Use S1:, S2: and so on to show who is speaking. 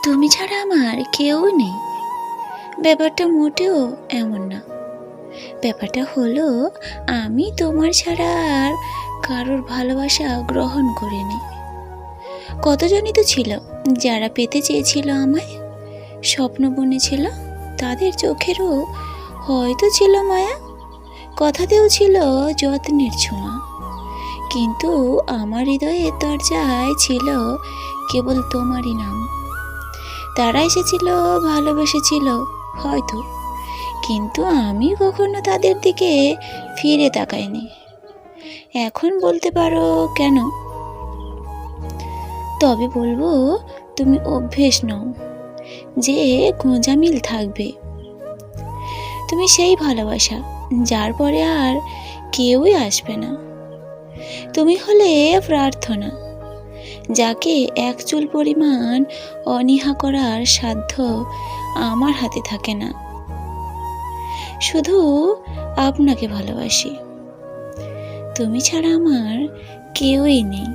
S1: তুমি ছাড়া আমার কেউ নেই, ব্যাপারটা মোটেও এমন না। ব্যাপারটা হলো, আমি তোমার ছাড়া আর কারোর ভালোবাসা গ্রহণ করিনি। কতজনই তো ছিল যারা পেতে চেয়েছিল আমায়, স্বপ্ন বুনেছিল, তাদের চোখেরও হয়তো ছিল মায়া, কথাতেও ছিল যত্নের ছোঁয়া। কিন্তু আমার হৃদয়ের দরজায় ছিল কেবল তোমারই নাম। তারা এসেছিল, ভালোবেসেছিল হয়তো, কিন্তু আমি কখনো তাদের দিকে ফিরে তাকাইনি। এখন বলতে পারো কেন? তবে বলবো, তুমি অভ্যেস নও যে গোঁজামিল থাকবে। তুমি সেই ভালোবাসা যার পরে আর কেউই আসবে না। তুমি হলে প্রার্থনা, যাকে এক চুল পরিমাণ অনীহা করার সাধ্য আমার হাতে থাকে না। শুধু আপনাকে ভালোবাসি, তুমি ছাড়া আমার কেউই নেই।